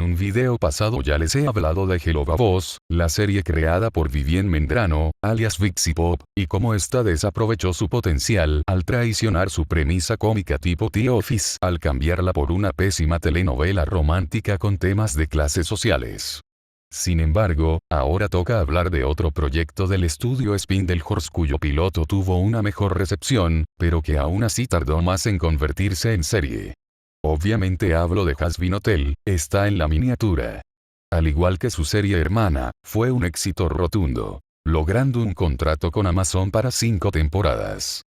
un video pasado ya les he hablado de Hello Babos, la serie creada por Vivien Mendrano, alias VixiPop, y cómo esta desaprovechó su potencial al traicionar su premisa cómica tipo The Office al cambiarla por una pésima telenovela romántica con temas de clases sociales. Sin embargo, ahora toca hablar de otro proyecto del estudio Spindlehorse cuyo piloto tuvo una mejor recepción, pero que aún así tardó más en convertirse en serie. Obviamente hablo de Hazbin Hotel, está en la miniatura. Al igual que su serie hermana, fue un éxito rotundo, logrando un contrato con Amazon para 5 temporadas.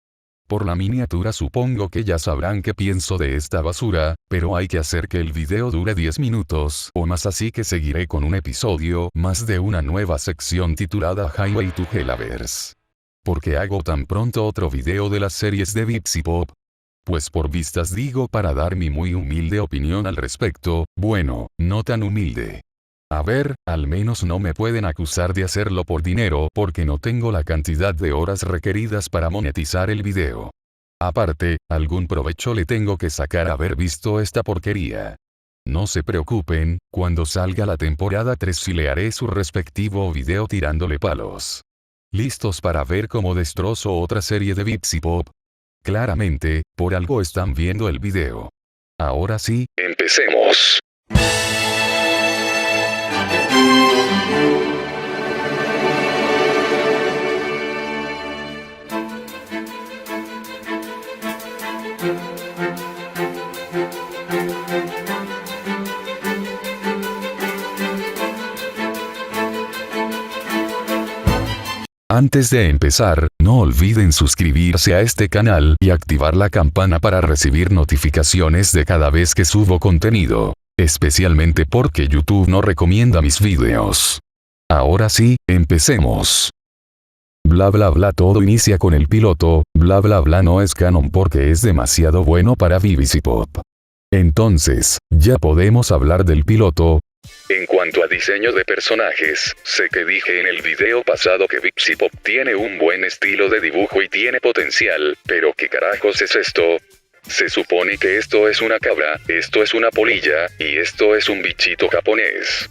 Por la miniatura supongo que ya sabrán qué pienso de esta basura, pero hay que hacer que el video dure 10 minutos o más, así que seguiré con un episodio más de una nueva sección titulada Highway to Hellaverse. ¿Por qué hago tan pronto otro video de las series de VixiPop? Pues por vistas digo, para dar mi muy humilde opinión al respecto. Bueno, no tan humilde. A ver, al menos no me pueden acusar de hacerlo por dinero porque no tengo la cantidad de horas requeridas para monetizar el video. Aparte, algún provecho le tengo que sacar a haber visto esta porquería. No se preocupen, cuando salga la temporada 3 sí le haré su respectivo video tirándole palos. ¿Listos para ver cómo destrozo otra serie de VixiPop? Claramente, por algo están viendo el video. Ahora sí, empecemos. Antes de empezar, no olviden suscribirse a este canal y activar la campana para recibir notificaciones de cada vez que subo contenido, especialmente porque YouTube no recomienda mis videos. Ahora sí, empecemos. Bla bla bla, todo inicia con el piloto. Bla bla bla no es canon porque es demasiado bueno para VixiPop. Entonces, ya podemos hablar del piloto. En cuanto a diseño de personajes, sé que dije en el video pasado que VixiPop tiene un buen estilo de dibujo y tiene potencial, pero ¿qué carajos es esto? Se supone que esto es una cabra, esto es una polilla, y esto es un bichito japonés.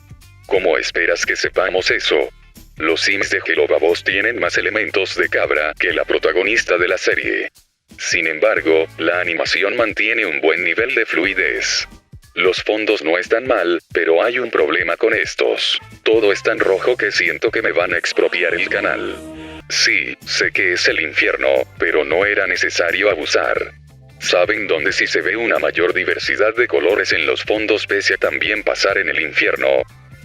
¿Cómo esperas que sepamos eso? Los sims de Hello Babos tienen más elementos de cabra que la protagonista de la serie. Sin embargo, la animación mantiene un buen nivel de fluidez. Los fondos no están mal, pero hay un problema con estos. Todo es tan rojo que siento que me van a expropiar el canal. Sí, sé que es el infierno, pero no era necesario abusar. ¿Saben dónde sí se ve una mayor diversidad de colores en los fondos pese a también pasar en el infierno?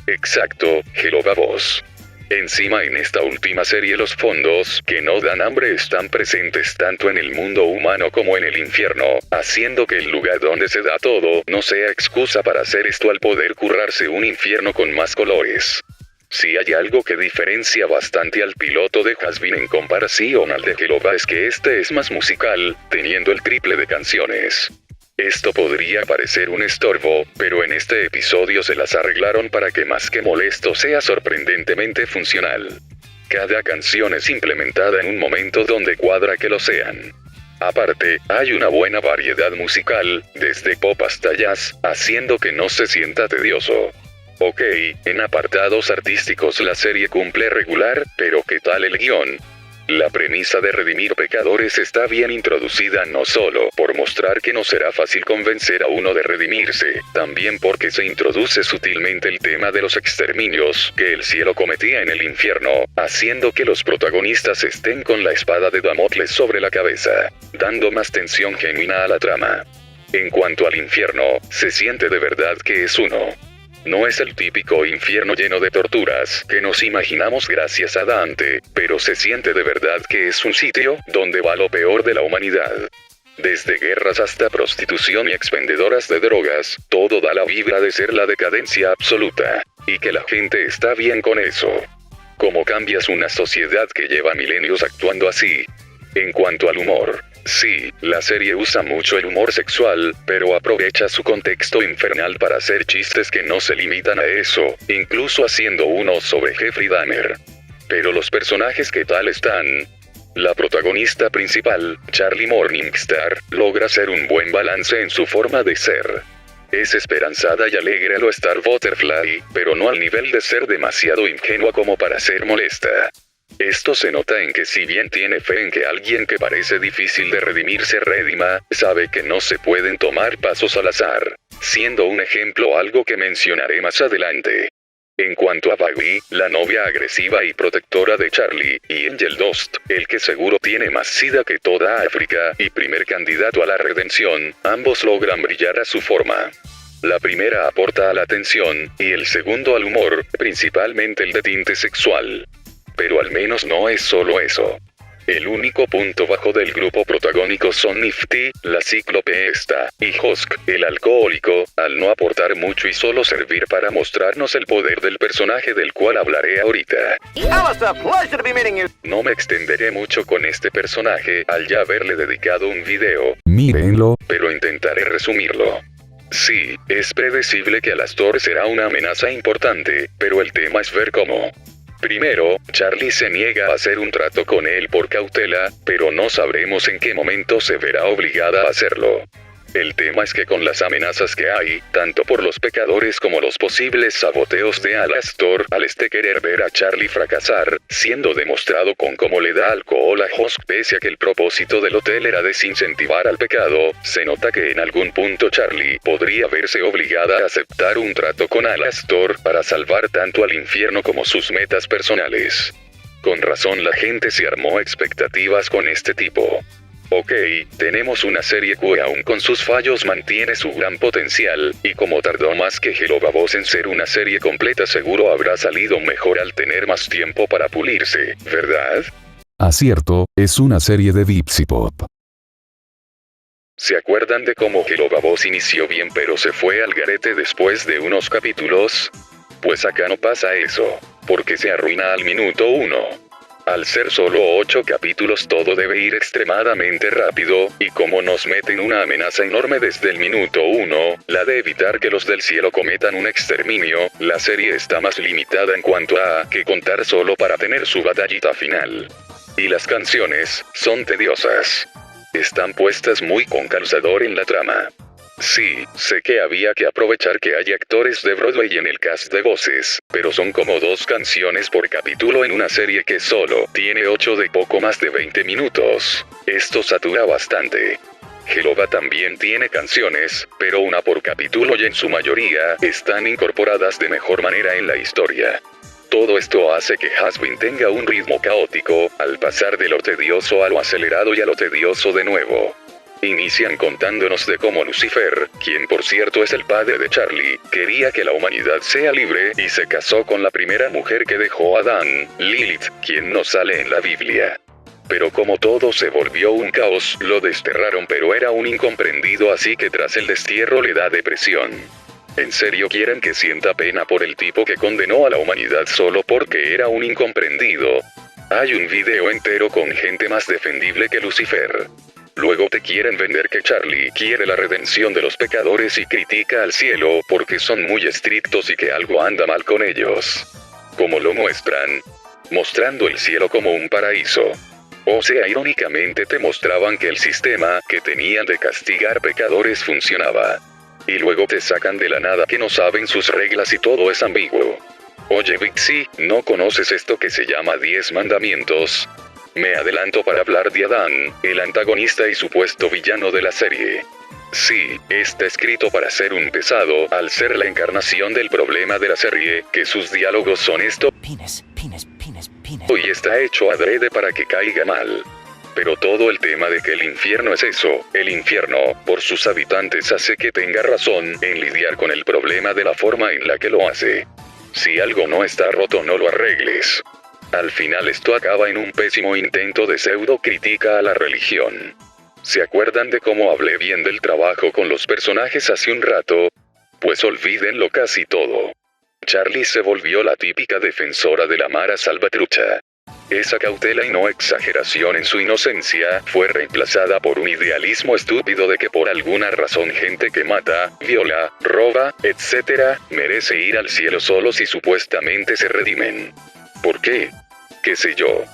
Exacto, Hello Babos. Encima en esta última serie los fondos que no dan hambre están presentes tanto en el mundo humano como en el infierno, haciendo que el lugar donde se da todo no sea excusa para hacer esto al poder currarse un infierno con más colores. Si hay algo que diferencia bastante al piloto de Hazbin en comparación al de Hello Babos es que este es más musical, teniendo el triple de canciones. Esto podría parecer un estorbo, pero en este episodio se las arreglaron para que más que molesto sea sorprendentemente funcional. Cada canción es implementada en un momento donde cuadra que lo sean. Aparte, hay una buena variedad musical, desde pop hasta jazz, haciendo que no se sienta tedioso. Ok, en apartados artísticos la serie cumple regular, pero ¿qué tal el guión? La premisa de redimir pecadores está bien introducida no solo por mostrar que no será fácil convencer a uno de redimirse, también porque se introduce sutilmente el tema de los exterminios que el cielo cometía en el infierno, haciendo que los protagonistas estén con la espada de Damocles sobre la cabeza, dando más tensión genuina a la trama. En cuanto al infierno, se siente de verdad que es uno. No es el típico infierno lleno de torturas que nos imaginamos gracias a Dante, pero se siente de verdad que es un sitio donde va lo peor de la humanidad. Desde guerras hasta prostitución y expendedoras de drogas, todo da la vibra de ser la decadencia absoluta, y que la gente está bien con eso. ¿Cómo cambias una sociedad que lleva milenios actuando así? En cuanto al humor, sí, la serie usa mucho el humor sexual, pero aprovecha su contexto infernal para hacer chistes que no se limitan a eso, incluso haciendo uno sobre Jeffrey Dahmer. Pero los personajes ¿qué tal están? La protagonista principal, Charlie Morningstar, logra hacer un buen balance en su forma de ser. Es esperanzada y alegre a lo Star Butterfly, pero no al nivel de ser demasiado ingenua como para ser molesta. Esto se nota en que si bien tiene fe en que alguien que parece difícil de redimir se redima, sabe que no se pueden tomar pasos al azar, siendo un ejemplo algo que mencionaré más adelante. En cuanto a Baggy, la novia agresiva y protectora de Charlie, y Angel Dust, el que seguro tiene más sida que toda África, y primer candidato a la redención, ambos logran brillar a su forma. La primera aporta a la tensión, y el segundo al humor, principalmente el de tinte sexual. Pero al menos no es solo eso. El único punto bajo del grupo protagónico son Nifty, la cíclope esta, y Husk, el alcohólico, al no aportar mucho y solo servir para mostrarnos el poder del personaje del cual hablaré ahorita. No me extenderé mucho con este personaje, al ya haberle dedicado un video. Mírenlo. Pero intentaré resumirlo. Sí, es predecible que Alastor será una amenaza importante, pero el tema es ver cómo. Primero, Charlie se niega a hacer un trato con él por cautela, pero no sabremos en qué momento se verá obligada a hacerlo. El tema es que con las amenazas que hay, tanto por los pecadores como los posibles saboteos de Alastor, al querer ver a Charlie fracasar, siendo demostrado con cómo le da alcohol a Husk pese a que el propósito del hotel era desincentivar al pecado, se nota que en algún punto Charlie podría verse obligada a aceptar un trato con Alastor para salvar tanto al infierno como sus metas personales. Con razón la gente se armó expectativas con este tipo. Ok, tenemos una serie que aún con sus fallos mantiene su gran potencial, y como tardó más que Hello Babos en ser una serie completa seguro habrá salido mejor al tener más tiempo para pulirse, ¿verdad? Acierto, es una serie de Vipsipop. ¿Se acuerdan de cómo Hello Babos inició bien pero se fue al garete después de unos capítulos? Pues acá no pasa eso, porque se arruina al minuto 1. Al ser solo 8 capítulos todo debe ir extremadamente rápido, y como nos meten una amenaza enorme desde el minuto 1, la de evitar que los del cielo cometan un exterminio, la serie está más limitada en cuanto a que contar solo para tener su batallita final. Y las canciones son tediosas. Están puestas muy con calzador en la trama. Sí, sé que había que aprovechar que hay actores de Broadway en el cast de voces, pero son como 2 canciones por capítulo en una serie que solo tiene 8 de poco más de 20 minutos. Esto satura bastante. Helova también tiene canciones, pero una por capítulo y en su mayoría están incorporadas de mejor manera en la historia. Todo esto hace que Hazbin tenga un ritmo caótico, al pasar de lo tedioso a lo acelerado y a lo tedioso de nuevo. Inician contándonos de cómo Lucifer, quien por cierto es el padre de Charlie, quería que la humanidad sea libre y se casó con la primera mujer que dejó a Adán, Lilith, quien no sale en la Biblia. Pero como todo se volvió un caos, lo desterraron pero era un incomprendido así que tras el destierro le da depresión. ¿En serio quieren que sienta pena por el tipo que condenó a la humanidad solo porque era un incomprendido? Hay un video entero con gente más defendible que Lucifer. Luego te quieren vender que Charlie quiere la redención de los pecadores y critica al cielo porque son muy estrictos y que algo anda mal con ellos. ¿Cómo lo muestran? Mostrando el cielo como un paraíso. O sea, irónicamente te mostraban que el sistema que tenían de castigar pecadores funcionaba. Y luego te sacan de la nada que no saben sus reglas y todo es ambiguo. Oye Vixie, ¿no conoces esto que se llama 10 mandamientos? Me adelanto para hablar de Adán, el antagonista y supuesto villano de la serie. Sí, está escrito para ser un pesado, al ser la encarnación del problema de la serie, que sus diálogos son esto, y está hecho adrede para que caiga mal. Pero todo el tema de que el infierno es eso, el infierno, por sus habitantes hace que tenga razón en lidiar con el problema de la forma en la que lo hace. Si algo no está roto no lo arregles. Al final esto acaba en un pésimo intento de pseudo crítica a la religión. ¿Se acuerdan de cómo hablé bien del trabajo con los personajes hace un rato? Pues olvídenlo casi todo. Charlie se volvió la típica defensora de la Mara Salvatrucha. Esa cautela y no exageración en su inocencia fue reemplazada por un idealismo estúpido de que por alguna razón gente que mata, viola, roba, etc., merece ir al cielo solo si supuestamente se redimen. ¿Por qué? ¿Qué sé yo?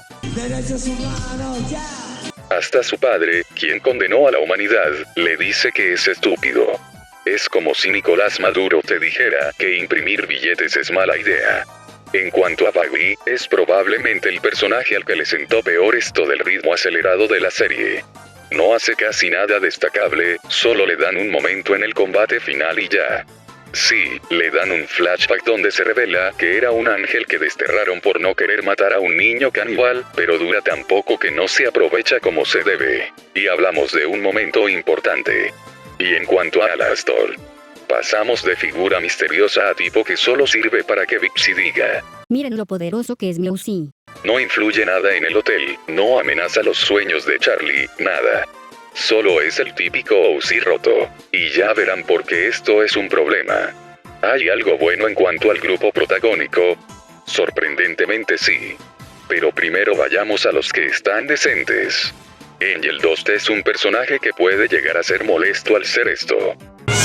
Hasta su padre, quien condenó a la humanidad, le dice que es estúpido. Es como si Nicolás Maduro te dijera que imprimir billetes es mala idea. En cuanto a Baggy, es probablemente el personaje al que le sentó peor esto del ritmo acelerado de la serie. No hace casi nada destacable, solo le dan un momento en el combate final y ya. Sí, le dan un flashback donde se revela que era un ángel que desterraron por no querer matar a un niño caníbal, pero dura tan poco que no se aprovecha como se debe. Y hablamos de un momento importante. Y en cuanto a Alastor, pasamos de figura misteriosa a tipo que solo sirve para que Vixie diga: miren lo poderoso que es Meusi. No influye nada en el hotel, no amenaza los sueños de Charlie, nada. Solo es el típico OC roto. Y ya verán por qué esto es un problema. ¿Hay algo bueno en cuanto al grupo protagónico? Sorprendentemente sí. Pero primero vayamos a los que están decentes. Angel Dust es un personaje que puede llegar a ser molesto al ser esto.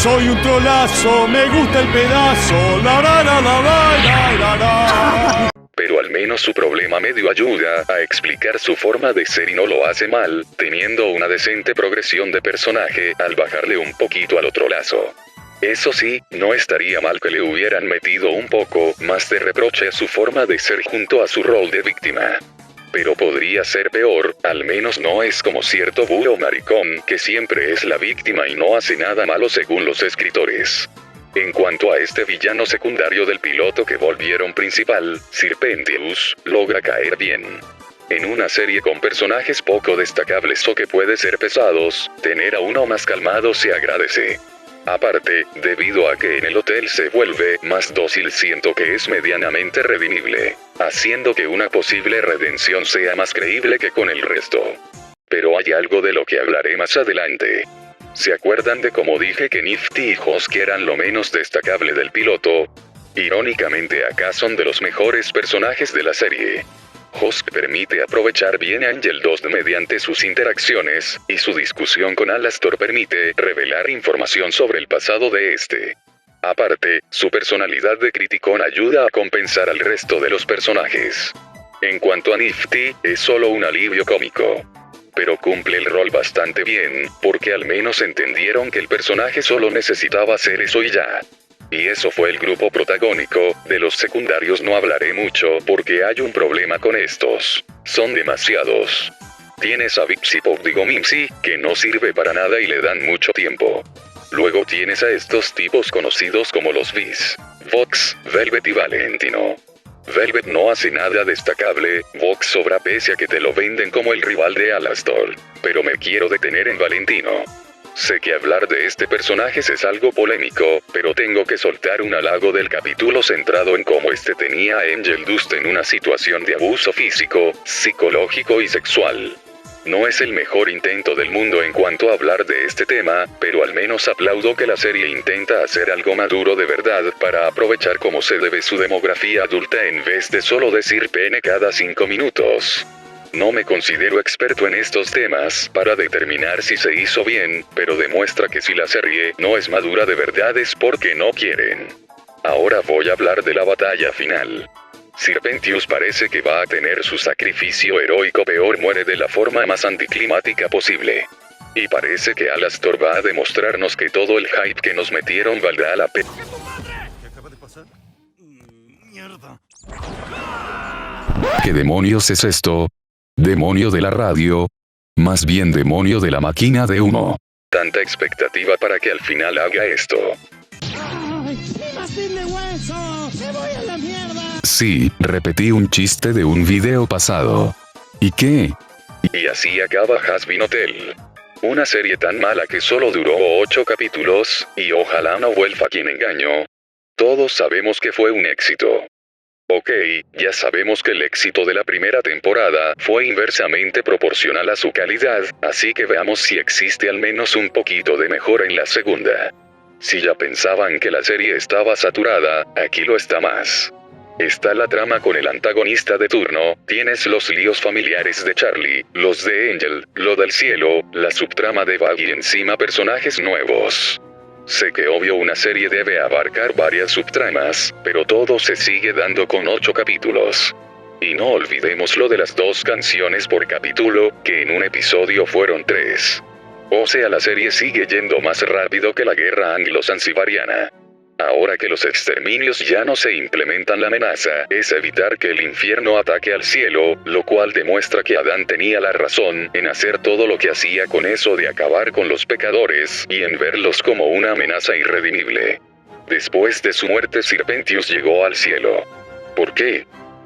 Soy un trolazo, me gusta el pedazo, la la la la la la la. Pero al menos su problema medio ayuda a explicar su forma de ser y no lo hace mal, teniendo una decente progresión de personaje al bajarle un poquito al otro lazo. Eso sí, no estaría mal que le hubieran metido un poco más de reproche a su forma de ser junto a su rol de víctima. Pero podría ser peor, al menos no es como cierto buro maricón que siempre es la víctima y no hace nada malo según los escritores. En cuanto a este villano secundario del piloto que volvieron principal, Serpentius, logra caer bien. En una serie con personajes poco destacables o que puede ser pesados, tener a uno más calmado se agradece. Aparte, debido a que en el hotel se vuelve más dócil, siento que es medianamente redimible, haciendo que una posible redención sea más creíble que con el resto. Pero hay algo de lo que hablaré más adelante. ¿Se acuerdan de cómo dije que Nifty y Husk eran lo menos destacable del piloto? Irónicamente acá son de los mejores personajes de la serie. Husk permite aprovechar bien a Angel Dust mediante sus interacciones, y su discusión con Alastor permite revelar información sobre el pasado de este. Aparte, su personalidad de criticón ayuda a compensar al resto de los personajes. En cuanto a Nifty, es solo un alivio cómico. Pero cumple el rol bastante bien, porque al menos entendieron que el personaje solo necesitaba hacer eso y ya. Y eso fue el grupo protagónico. De los secundarios no hablaré mucho porque hay un problema con estos. Son demasiados. Tienes a Vixie Mimsy, que no sirve para nada y le dan mucho tiempo. Luego tienes a estos tipos conocidos como los Vis, Vox, Velvet y Valentino. Velvet no hace nada destacable, Vox sobra pese a que te lo venden como el rival de Alastor, pero me quiero detener en Valentino. Sé que hablar de este personaje es algo polémico, pero tengo que soltar un halago del capítulo centrado en cómo este tenía a Angel Dust en una situación de abuso físico, psicológico y sexual. No es el mejor intento del mundo en cuanto a hablar de este tema, pero al menos aplaudo que la serie intenta hacer algo maduro de verdad para aprovechar como se debe su demografía adulta en vez de solo decir pene cada 5 minutos. No me considero experto en estos temas para determinar si se hizo bien, pero demuestra que si la serie no es madura de verdad es porque no quieren. Ahora voy a hablar de la batalla final. Serpentius parece que va a tener su sacrificio heroico, peor muere de la forma más anticlimática posible. Y parece que Alastor va a demostrarnos que todo el hype que nos metieron valdrá la pena. ¿Qué acaba de pasar? Mierda. ¿Qué demonios es esto? ¿Demonio de la radio? Más bien demonio de la máquina de humo. Tanta expectativa para que al final haga esto. ¡Ay, pastel de hueso! ¡Me voy a la mierda! Sí, repetí un chiste de un video pasado. ¿Y qué? Y así acaba Hazbin Hotel. Una serie tan mala que solo duró 8 capítulos, y ojalá no vuelva quien engañó. Todos sabemos que fue un éxito. Ok, ya sabemos que el éxito de la primera temporada fue inversamente proporcional a su calidad, así que veamos si existe al menos un poquito de mejora en la segunda. Si ya pensaban que la serie estaba saturada, aquí lo está más. Está la trama con el antagonista de turno, tienes los líos familiares de Charlie, los de Angel, lo del cielo, la subtrama de Baggy y encima personajes nuevos. Sé que obvio una serie debe abarcar varias subtramas, pero todo se sigue dando con 8 capítulos. Y no olvidemos lo de las 2 canciones por capítulo, que en un episodio fueron 3. O sea, la serie sigue yendo más rápido que la guerra anglo-zanzibariana. Ahora que los exterminios ya no se implementan, la amenaza es evitar que el infierno ataque al cielo, lo cual demuestra que Adán tenía la razón en hacer todo lo que hacía con eso de acabar con los pecadores y en verlos como una amenaza irredimible. Después de su muerte, Serpentius llegó al cielo. ¿Por qué?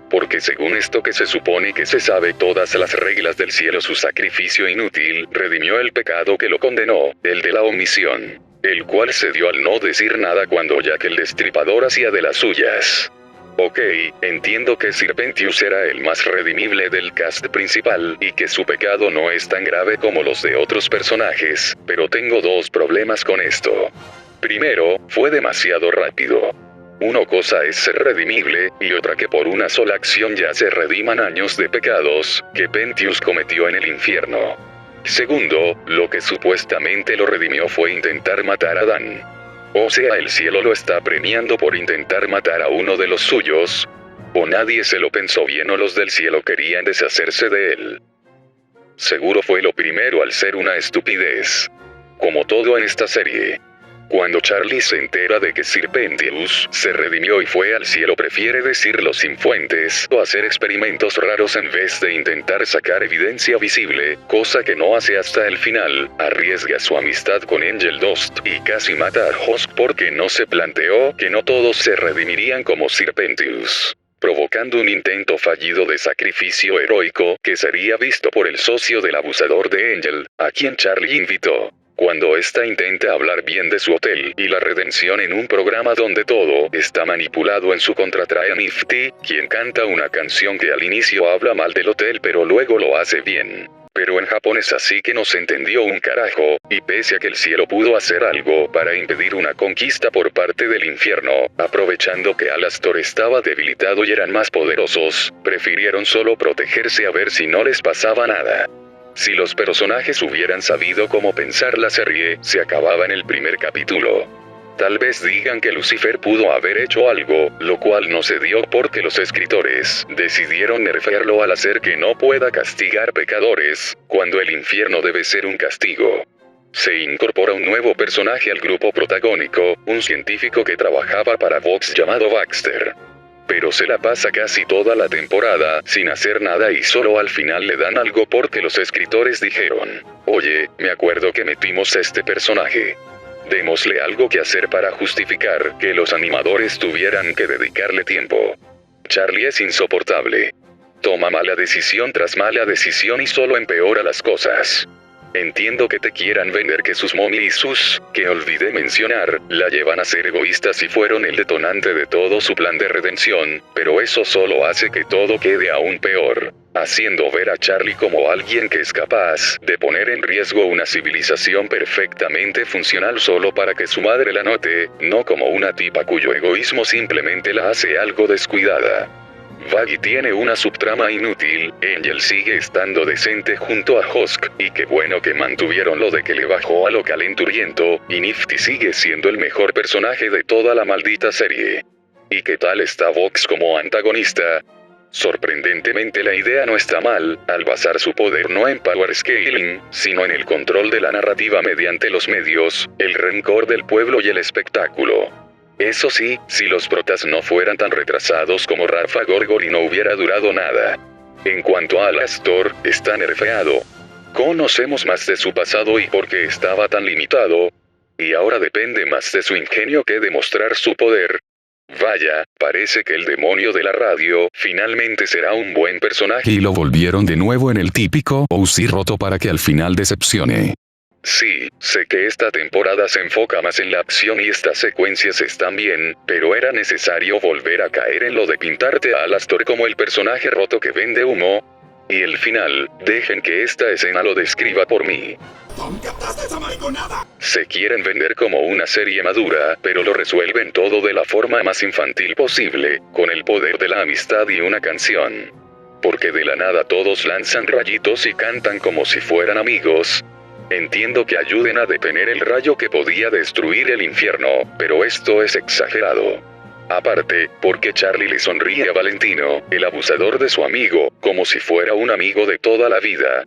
Porque según esto que se supone que se sabe todas las reglas del cielo, su sacrificio inútil redimió el pecado que lo condenó, el de la omisión, el cual se dio al no decir nada cuando Jack el Destripador hacía de las suyas. Ok, entiendo que Serpentius era el más redimible del cast principal y que su pecado no es tan grave como los de otros personajes, pero tengo dos problemas con esto. Primero, fue demasiado rápido. Una cosa es ser redimible, y otra que por una sola acción ya se rediman años de pecados que Pentius cometió en el infierno. Segundo, lo que supuestamente lo redimió fue intentar matar a Adán. O sea, el cielo lo está premiando por intentar matar a uno de los suyos. O nadie se lo pensó bien, o los del cielo querían deshacerse de él. Seguro fue lo primero, al ser una estupidez. Como todo en esta serie. Cuando Charlie se entera de que Serpentius se redimió y fue al cielo, prefiere decirlo sin fuentes o hacer experimentos raros en vez de intentar sacar evidencia visible, cosa que no hace hasta el final. Arriesga su amistad con Angel Dust y casi mata a Hosk porque no se planteó que no todos se redimirían como Serpentius, provocando un intento fallido de sacrificio heroico que sería visto por el socio del abusador de Angel, a quien Charlie invitó. Cuando ésta intenta hablar bien de su hotel y la redención en un programa donde todo está manipulado en su contra, trae a Nifty, quien canta una canción que al inicio habla mal del hotel pero luego lo hace bien. Pero en Japón es así que no se entendió un carajo, y pese a que el cielo pudo hacer algo para impedir una conquista por parte del infierno, aprovechando que Alastor estaba debilitado y eran más poderosos, prefirieron solo protegerse a ver si no les pasaba nada. Si los personajes hubieran sabido cómo pensar la serie, se acababa en el primer capítulo. Tal vez digan que Lucifer pudo haber hecho algo, lo cual no se dio porque los escritores decidieron nerfearlo al hacer que no pueda castigar pecadores, cuando el infierno debe ser un castigo. Se incorpora un nuevo personaje al grupo protagónico, un científico que trabajaba para Vox llamado Baxter. Pero se la pasa casi toda la temporada sin hacer nada y solo al final le dan algo porque los escritores dijeron: oye, me acuerdo que metimos a este personaje. Démosle algo que hacer para justificar que los animadores tuvieran que dedicarle tiempo. Charlie es insoportable. Toma mala decisión tras mala decisión y solo empeora las cosas. Entiendo que te quieran vender que sus mommy y sus, que olvidé mencionar, la llevan a ser egoístas y fueron el detonante de todo su plan de redención, pero eso solo hace que todo quede aún peor, haciendo ver a Charlie como alguien que es capaz de poner en riesgo una civilización perfectamente funcional solo para que su madre la note, no como una tipa cuyo egoísmo simplemente la hace algo descuidada. Baggy tiene una subtrama inútil, Angel sigue estando decente junto a Hosk, y qué bueno que mantuvieron lo de que le bajó a lo calenturiento, y Nifty sigue siendo el mejor personaje de toda la maldita serie. ¿Y qué tal está Vox como antagonista? Sorprendentemente la idea no está mal, al basar su poder no en power scaling, sino en el control de la narrativa mediante los medios, el rencor del pueblo y el espectáculo. Eso sí, si los protas no fueran tan retrasados como Rafa Gorgori no hubiera durado nada. En cuanto a Alastor, está nerfeado. Conocemos más de su pasado y por qué estaba tan limitado. Y ahora depende más de su ingenio que de mostrar su poder. Vaya, parece que el demonio de la radio finalmente será un buen personaje. Y lo volvieron de nuevo en el típico OC roto para que al final decepcione. Sí, sé que esta temporada se enfoca más en la acción y estas secuencias están bien, pero era necesario volver a caer en lo de pintarte a Alastor como el personaje roto que vende humo. Y el final, dejen que esta escena lo describa por mí. Se quieren vender como una serie madura, pero lo resuelven todo de la forma más infantil posible, con el poder de la amistad y una canción. Porque de la nada todos lanzan rayitos y cantan como si fueran amigos. Entiendo que ayuden a detener el rayo que podía destruir el infierno, pero esto es exagerado. Aparte, porque Charlie le sonríe a Valentino, el abusador de su amigo, como si fuera un amigo de toda la vida.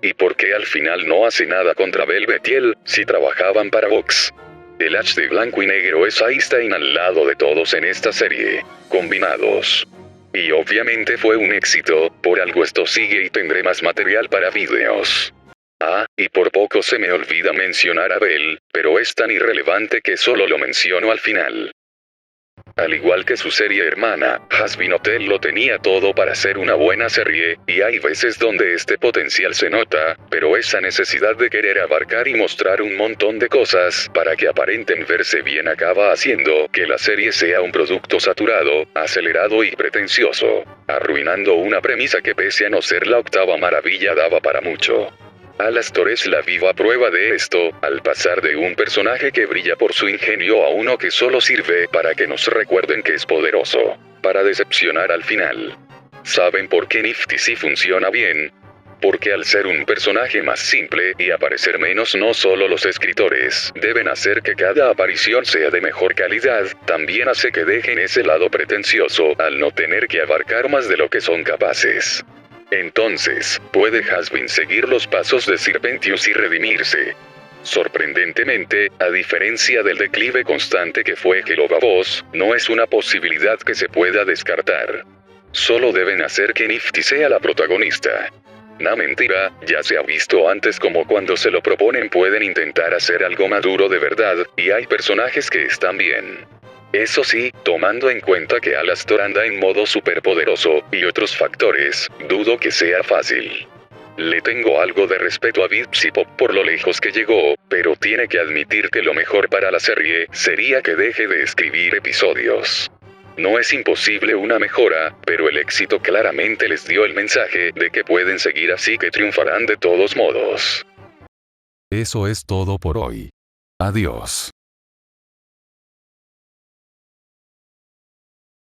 ¿Y por qué al final no hace nada contra Velvetiel, si trabajaban para Vox? El Ash de blanco y negro es Einstein al lado de todos en esta serie, combinados. Y obviamente fue un éxito, por algo esto sigue y tendré más material para vídeos. Ah, y por poco se me olvida mencionar a Bell, pero es tan irrelevante que solo lo menciono al final. Al igual que su serie hermana, Hazbin Hotel lo tenía todo para ser una buena serie, y hay veces donde este potencial se nota, pero esa necesidad de querer abarcar y mostrar un montón de cosas para que aparenten verse bien acaba haciendo que la serie sea un producto saturado, acelerado y pretencioso, arruinando una premisa que pese a no ser la octava maravilla daba para mucho. Alastor es la viva prueba de esto, al pasar de un personaje que brilla por su ingenio a uno que solo sirve para que nos recuerden que es poderoso, para decepcionar al final. ¿Saben por qué Nifty sí funciona bien? Porque al ser un personaje más simple y aparecer menos, no solo los escritores deben hacer que cada aparición sea de mejor calidad, también hace que dejen ese lado pretencioso al no tener que abarcar más de lo que son capaces. Entonces, ¿puede Hazbin seguir los pasos de Serpentius y redimirse? Sorprendentemente, a diferencia del declive constante que fue Hello Babos, no es una posibilidad que se pueda descartar. Solo deben hacer que Nifty sea la protagonista. No mentira, ya se ha visto antes como cuando se lo proponen pueden intentar hacer algo maduro de verdad, y hay personajes que están bien. Eso sí, tomando en cuenta que Alastor anda en modo superpoderoso, y otros factores, dudo que sea fácil. Le tengo algo de respeto a Vipsipop por lo lejos que llegó, pero tiene que admitir que lo mejor para la serie sería que deje de escribir episodios. No es imposible una mejora, pero el éxito claramente les dio el mensaje de que pueden seguir así, que triunfarán de todos modos. Eso es todo por hoy. Adiós.